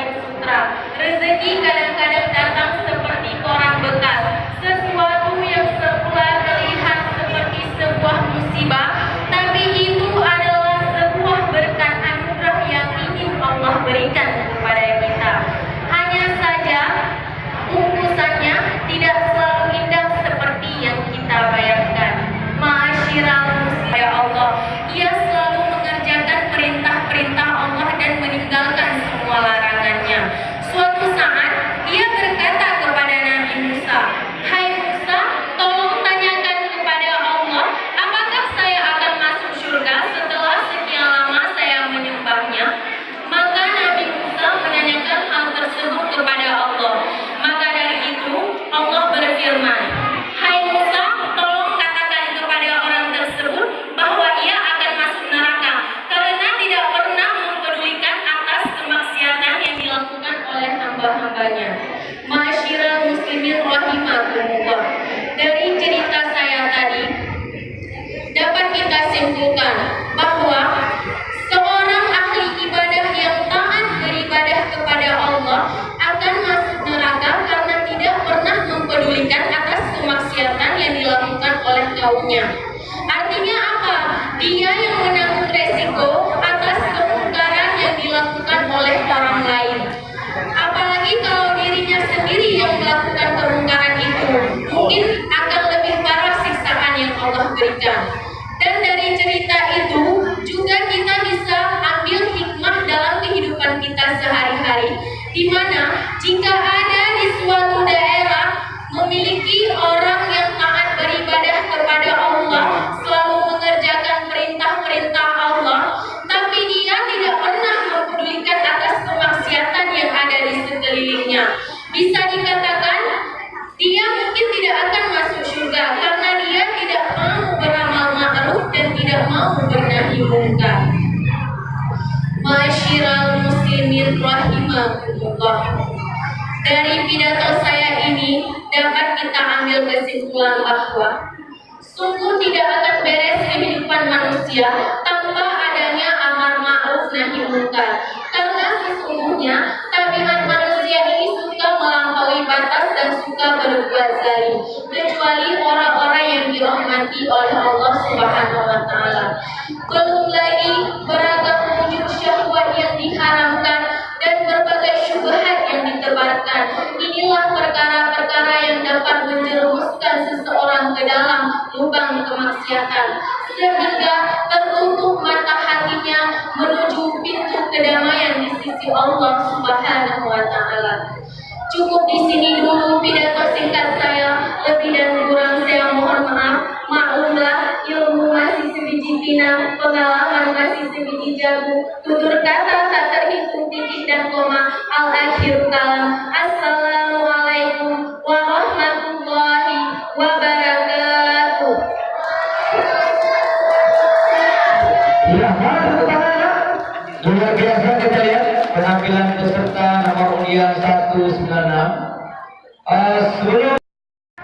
kain sutra. Rezeki kadang-kadang datang seperti koran bekas. Sesuatu yang semula terlihat seperti sebuah musibah, tapi itu adalah sebuah berkat anugerah yang ingin Allah berikan kepada kita. Hanya saja bungkusannya tidak selalu indah seperti yang kita bayangkan. Ma'asyiral muslimin, ya Allah, Ia selalu mengerjakan perintah-perintah Allah dan meninggalkan semua larangannya. Suatu saat Ia berkata kepada Nabi Musa, "Hai Musa, tolong tanyakan kepada Allah, apakah saya akan masuk surga setelah sekian lama saya menyembahnya?" Maka Nabi Musa menanyakan hal tersebut kepada Allah. Maka dari itu Allah berfirman, "Hai Musa, tolong katakan kepada orang tersebut bahwa ia akan masuk neraka karena tidak pernah mempedulikan atas kemaksiatan yang dilakukan oleh hamba-hambanya." Ma'asyiral muslimin rahimakumullah. Dari cerita saya tadi dapat kita simpulkan bahwa seorang ahli ibadah yang taat beribadah kepada Allah akan masuk neraka karena tidak pernah mempedulikan atas kemaksiatan yang dilakukan oleh kaumnya. Artinya apa? Dia yang menanggung resiko atas kemungkaran yang dilakukan oleh orang lain. Apalagi kalau dirinya sendiri yang melakukan kemungkaran itu, mungkin akan lebih parah siksaan yang Allah berikan. Dan dari cerita itu juga kita bisa ambil hikmah dalam kehidupan kita sehari-hari, di mana jika ada di suatu daerah memiliki orang yang taat beribadah kepada Allah, selalu mengerjakan perintah-perintah Allah, tapi dia tidak pernah mempedulikan atas kemaksiatan yang ada di sekelilingnya, bisa dikatakan dia mungkin tidak akan masuk surga karena dia tidak mau beramal ma'ruf dan tidak mau bernahi mungkar. Ma'asyiral muslimin rahimakumullah. Dari pidato saya ini dapat kita ambil kesimpulan bahwa sungguh tidak akan beres kehidupan manusia tanpa adanya amar ma'ruf nahi mungkar. Karena sesungguhnya tabiat manusia ini suka melampaui batas dan suka berbuat zalim, kecuali orang-orang yang dirahmati oleh Allah Subhanahu wa taala. Belum lagi beragam wujud syahwat yang diharamkan dan berbagai syubhat yang ditebarkan. Inilah perkara-perkara yang dapat menjerumuskan seseorang ke dalam lubang kemaksiatan, sehingga tertutup mata hatinya menuju pintu kedamaian di sisi Allah Subhanahu wa taala. Cukup di sini dulu pidato singkat saya. Lebih dan kurang saya mohon maaf. Maklumlah, ilmu masih sebiji pinang, pengalaman masih sebiji jago. Tutur kata tak terhitung titik dan koma. Al-akhir kalam. Assalamualaikum warahmatullahi wabarakatuh. Luar biasa kita lihat penampilan peserta nomor undian 196. Sebelum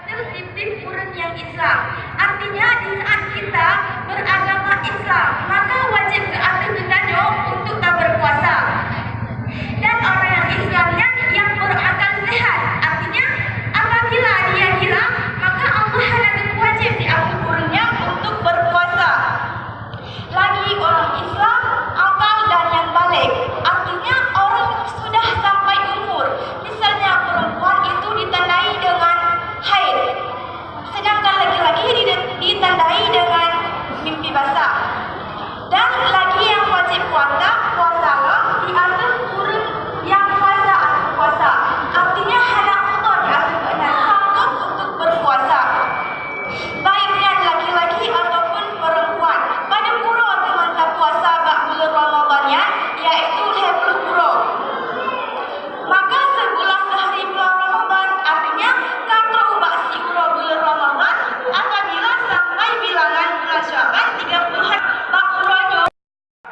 Prinsip urut yang Islam, artinya di saat kita beragama Islam, maka wajib keatur kita untuk tak berpuasa. Dan orang yang Islamnya yang berakal sehat, artinya apabila dia gila, maka Allah akan wajib diatur urutnya untuk berpuasa. Lagi orang Islam akal dan yang balik, artinya orang yang sudah sampai umur, misalnya perempuan itu ditandai dengan haid, sedangkan laki-laki ditandai dengan mimpi basah. Dan lagi yang wajib puasa diatur urut yang puasa, artinya anak Allah diatur dengan sanggup untuk berpuasa, baik yang laki-laki ataupun perempuan. Pada pura dengan tak puasa bak bulan Ramadannya, yaitu 20 pura. Maka sebulan sehari bulan Ramadan, artinya kata ubah si pura bulan Ramadan apabila sampai bilangan bulan Syawal 30 hari bak puranya.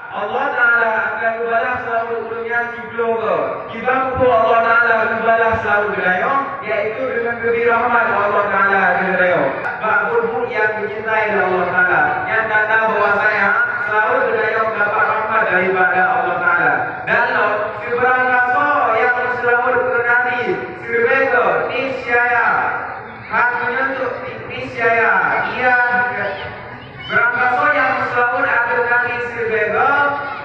Allah Ta'ala akan membalas selalu urutnya si blogger. Kita pun Allah Ta'ala membalas selalu beliau, yaitu dengan lebih rahmat Allah Ta'ala beliau. Bak yang dicintai oleh Allah Ta'ala, yang tanda bahwasanya selalu beliau dapat rahmat daripada Allah Ta'ala. Dan seberang rasa yang niscaya ia berangkaso yang selalu ada kami sebega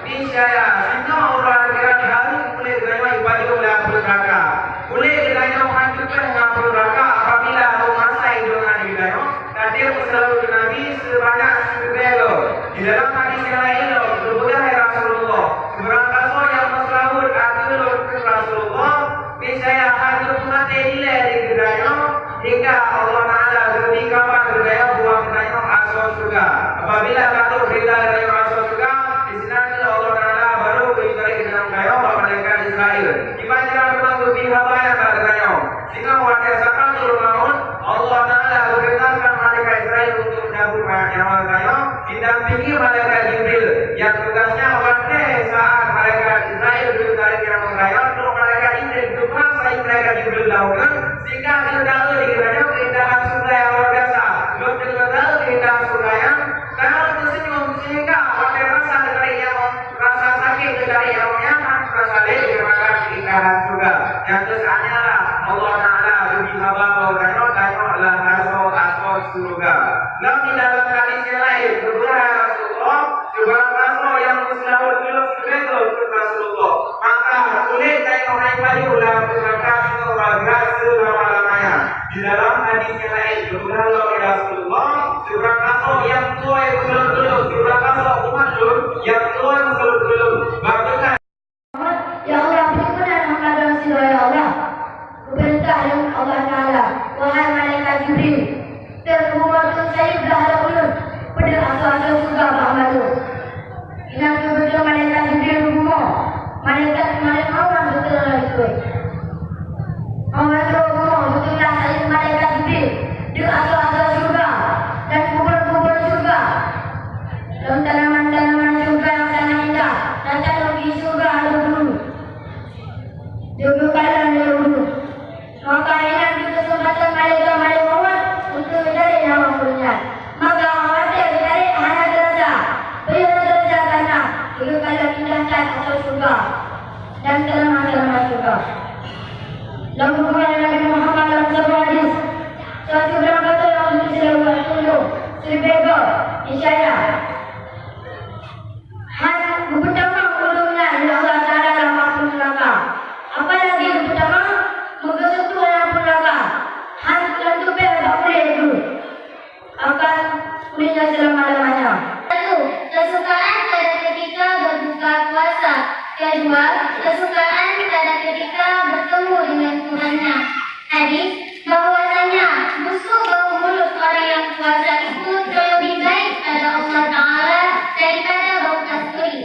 niscaya sehingga orang kira baru boleh terima ibadah oleh neraka boleh terima menghancurkan neraka apabila masa dengan hidayah tadi selalu Nabi sebanyak sebega di dalam hadis yang lain berbeda Rasulullah berangkaso yang selalu ada Rasulullah niscaya hancur mati nilai di hidayah hingga Allah Ta'ala ketika hidayah buang hidayah asal surga apabila kata hidayah asal surga disini Allah Ta'ala baru berikan dalam hidayah malaikat Israel dibaca memang lebih habaya hidayah sehingga wakil sakal turun maut Allah Ta'ala beritakan malaikat Israel untuk menyambut nyawa hidayah didampingi malaikat Jibril yang tugasnya wakil saat malaikat Israel beritakan nyawa hidayah untuk malaikat Jibril tukang saya malaikat Jibril lakukan sehingga kita tahu dikiranya keindahan surga yang luar biasa belum kita tahu keindahan surga yang kalau tersenyum sehingga pada rasa dari yang rasa sakit dari yang rasa dikirakan keindahan surga yang kesannya lah Allah Ta'ala lebih haba tengoklah asal surga lalu di dalam hadis yang lain berbeda Rasulullah sebarang rasul yang selalu dulu sebetul Rasulullah maka boleh tengok naik baju dalam neraka selama-lamanya. Di dalam hadis yang lain berbeda oleh Rasulullah sebarang rasul yang tua yang selalu sebarang rasul umat dulu yang tua yang selalu bagaimana Ya Allah, berikanlah kepada Rasulullah ya Allah. Perintah yang Allah Ta'ala, wahai malaikat Jibril, terhubungkan saya berharap ulun pada asal-asal surga Muhammad. Ingat kepada malaikat Jibril rumah, malaikat Allah betul itu. Allah rumah betullah saya malaikat Jibril di asal-asal surga dan kubur-kubur surga. Dalam tanaman-tanaman surga yang sangat indah dan teknologi surga ada dulu. Juga kalian dulu. Maka ingat di kesempatan malaikat Muhammad untuk mencari nama punya. Maka hati mencari hanya derajat. Beliau derajat karena juga kalian indahkan asal surga dan tanaman-tanaman surga. Dalam hubungan Nabi Muhammad dalam sebuah hadis, suatu berangkat yang selalu tunjuk sebega niscaya hanya pertama ulungnya ya Allah Ta'ala dalam ampun neraka. Apalagi pertama mengesentuh ampun neraka. Hanya tentu tak boleh itu akan kulitnya selama-lamanya. Satu, kesukaan pada ketika berbuka puasa. Kedua, kesukaan pada ketika bertemu dengan Tuhannya. Hadis bahwasanya busuk bau mulut orang yang puasa itu lebih baik pada Allah Ta'ala daripada bau kasturi.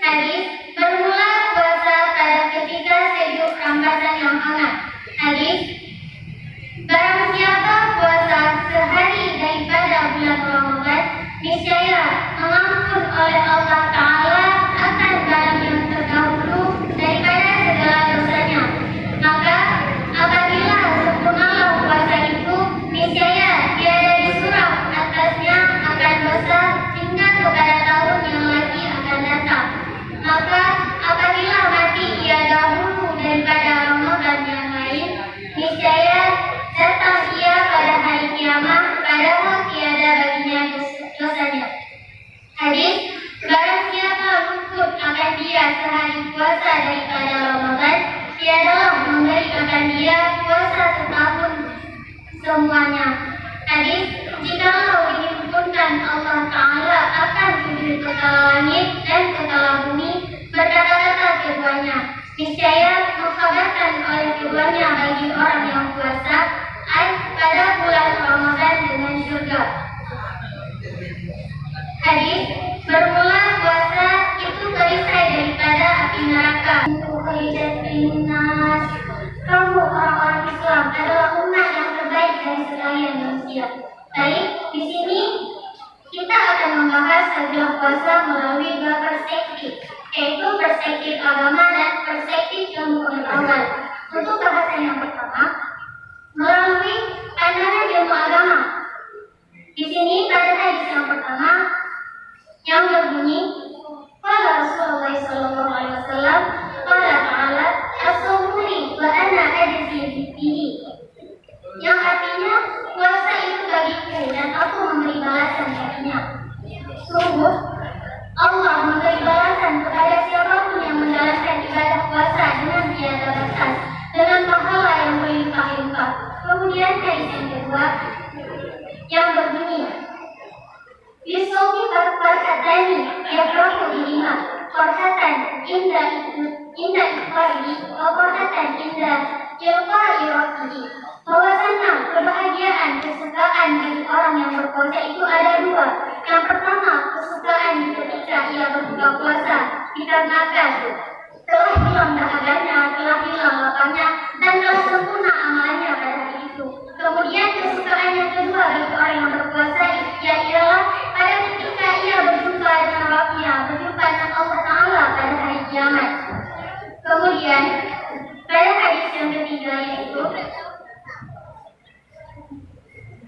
Hadis bermula puasa pada ketika sejuk rampasan yang hangat. Hadis barang siapa puasa sehari daripada bulan Ramadan, niscaya mengampun oleh Allah Ta'ala akan barang yang terdahulu daripada segala dosanya. Maka apabila sempurnalah puasa itu, niscaya tiada disurah atasnya akan dosa hingga kepada tahun yang lagi akan datang. Maka apabila mati ia dahulu daripada Ramadan yang lain, niscaya datang ia pada hari kiamat padahal tiada baginya dosanya. Hadis barang siapa luput akan dia sehari puasa daripada Ramadan, tiadalah memberi akan dia puasa setahun semuanya. Hadis jikalau dihimpunkan Allah Ta'ala akan tujuh kepala langit dan kepala bumi berkata-kata keduanya, niscaya mengkhabarkan oleh keduanya bagi orang yang puasa pada bulan Ramadan dengan surga. Hadis bermula puasa itu perisai daripada api neraka. Kamu orang-orang Islam adalah umat yang terbaik dari sekalian manusia. Baik, di sini kita akan membahas sebuah puasa melalui dua perspektif, yaitu perspektif agama dan perspektif ilmu pengetahuan. Untuk bahasan yang pertama, melalui pandangan ilmu agama. Di sini pada hadis yang pertama yang berbunyi, qala Rasulullah sallallahu alaihi wasallam, qala ta'ala as-sawmuni wa ana ajzi bihi. Yang artinya puasa itu bagiku Kemudian hadis yang kedua yang berbunyi, Yusofi farhatani yafrahu bihima, farhatan inda ikhbari wa farhatan inda ilqa'i rafihi. Bahwasanya kebahagiaan, kesukaan bagi orang yang berpuasa itu ada dua. Yang pertama, kesukaan ketika ia berbuka puasa dikarenakan telah hilang dahaganya, telah hilang laparnya, dan telah sempurna amalannya pada hari itu. Kemudian kesukaan yang kedua bagi orang yang berpuasa ialah pada ketika ia berjumpa dengan Rabbnya, berjumpa dengan Allah Ta'ala pada hari kiamat. Kemudian pada hadis yang ketiga yaitu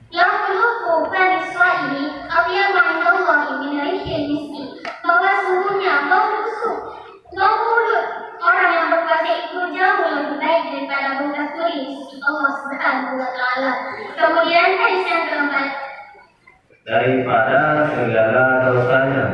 Yaquluhu faniswaini atyaba indallahi min rihil miski, bahwa sungguhnya bau mulut orang yang berpuasa itu jauh lebih baik daripada bau kasturi di sisi Allah Subhanahu wa Ta'ala. Kemudian hadis yang keempat, daripada segala dosanya.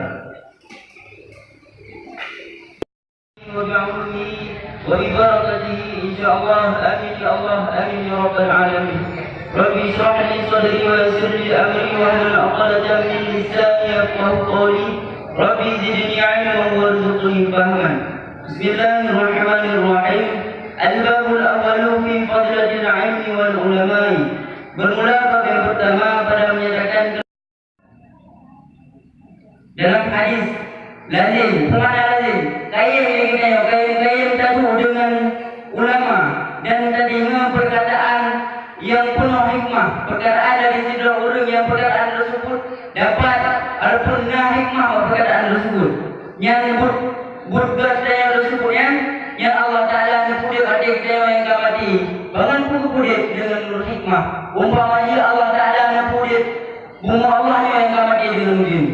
Wa bi barakatihi insyaallah, amin ya Allah, amin ya rabbal alamin. Rabbi shrah li sadri wa yassir li amri wa hlul 'uqdatam min lisani yafqahu qawli. Rabbi zidni 'ilman warzuqni fahman. Bismillahirrahmanirrahim. Al-babul awwalu fi fadlatil 'ilmi wal ulama'i. Bermula bab yang pertama pada menyatakan dalam hadis lazim, semana lazim, kain bertemu dengan ulama dan terdengar perkataan yang penuh hikmah, perkataan dari sidra orang yang perkataan tersebut dapat ataupun hikmah perkataan tersebut yang bergat yang tersebut yang Allah Ta'ala mempunyai adik yang kamati bangan pun kemudian dengan nur hikmah umpamanya Allah Ta'ala mempunyai bunga Allah yang kamati dengan mungkin.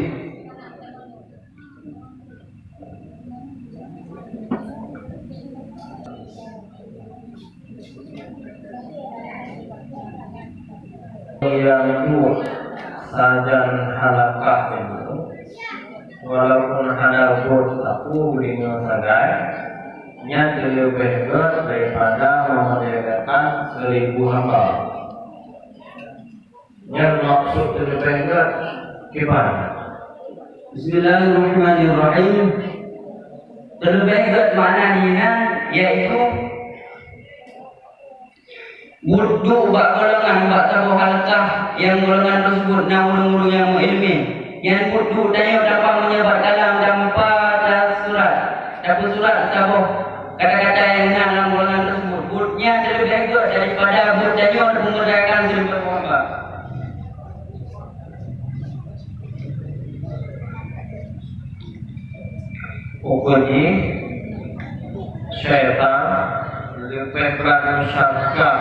Yang itu sajan halakah itu walaupun ada bot aku dengan sagai nya lebih berat daripada memerdekakan 1000 hamba. Yang maksud lebih berat gimana? Bismillahirrahmanirrahim. Terlebih berat maknanya yaitu wudhu bak golongan bak tabuh halakah yang golongan tersebut namun yang ilmi yang wudhu dan dapat menyebar dalam tanpa surat dapat surat tabuh kata-kata yang dalam golongan tersebut wudhunya terlebih berat daripada wudhunya mengerjakan 1000 hamba. Pokoknya syaitan lebih berat syarkah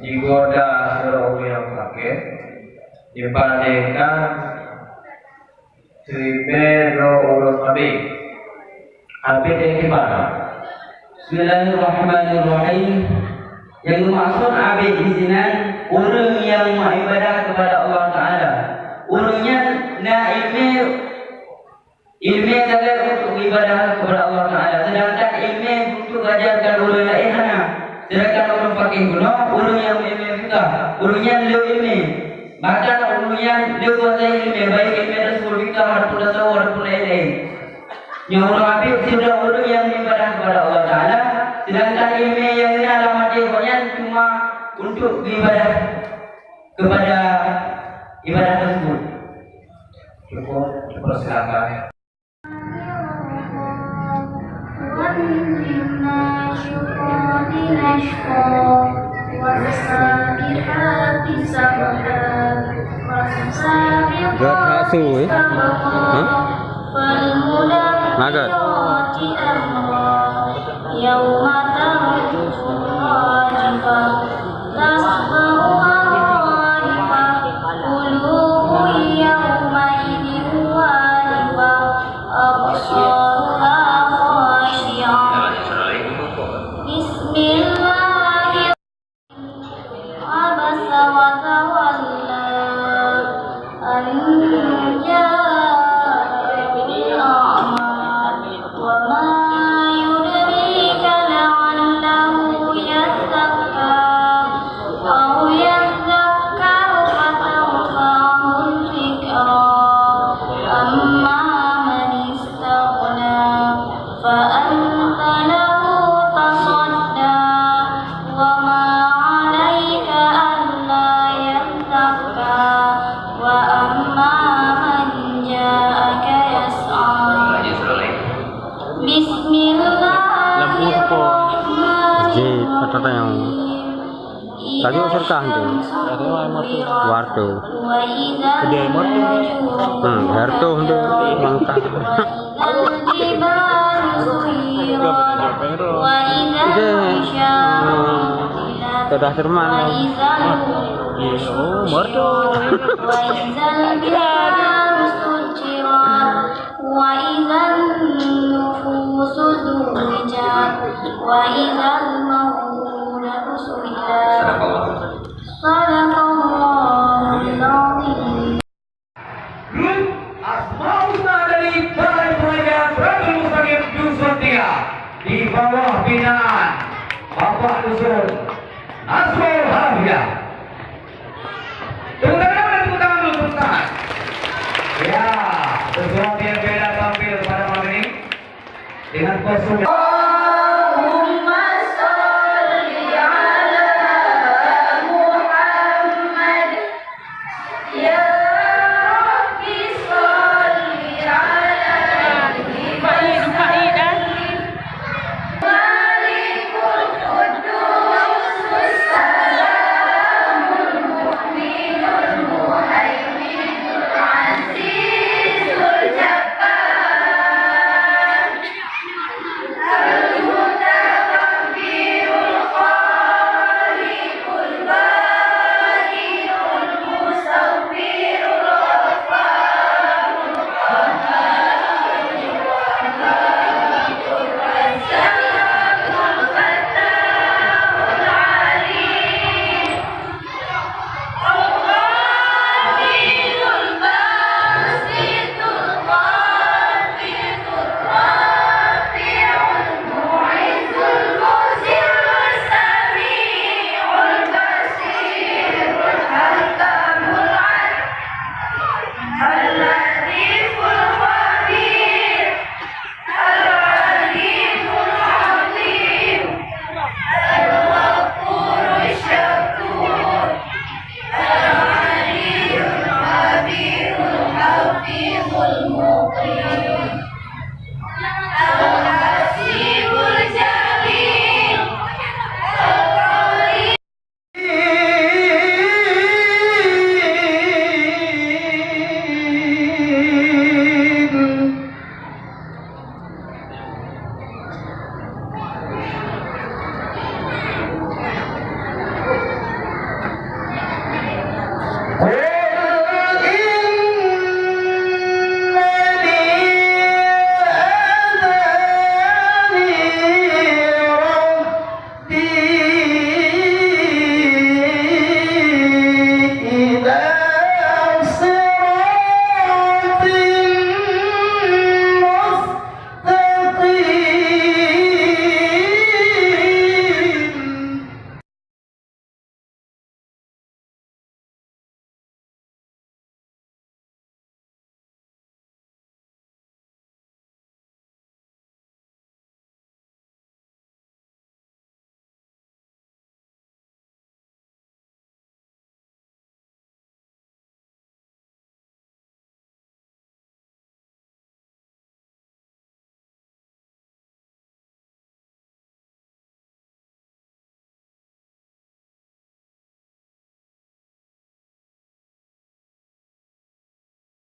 digoda seorang yang sakit dibandingkan 1000 orang Habis yang gimana? Bismillahirrahmanirrahim. Yang dimaksud abid di sini orang yang beribadah kepada Allah Ta'ala, orangnya nak ilmu sangat untuk ibadah kepada Allah Ta'ala, sedangkan ilmu untuk ajarkan orang lain hana. Sedangkan orang pakai guna, orang yang ilmu fiqah, orang yang ilmu, bahkan orang yang kuasai ilmu, baik ilmu rasul fiqah ataupun tasawuf ataupun lain-lain. Yang orang habib sudah orang yang ibadah kepada Allah Ta'ala, sedangkan ilmu yang ini alamat dia cuma untuk ibadah kepada ibadah tersebut. Cukup silakan. Gak hasil, Nagar. وما يدريك لعله يزكى kata yang tadi serkah tu. Warto. Dia Harto untuk mangkat. Sudah serman. وإذا النفوس زوجت وإذا الموءودة سئلت صدق الله العظيم. Grup Asmaul dari Balai Pelajar Radul Mustaqim Dusun 3 di bawah binaan Bapak Dusun Asmaul Hafiyah. Tepuk tangan dan tepuk tangan dulu, tepuk tangan. Ya, sesuatu yang beda tampil pada malam ini dengan kostum.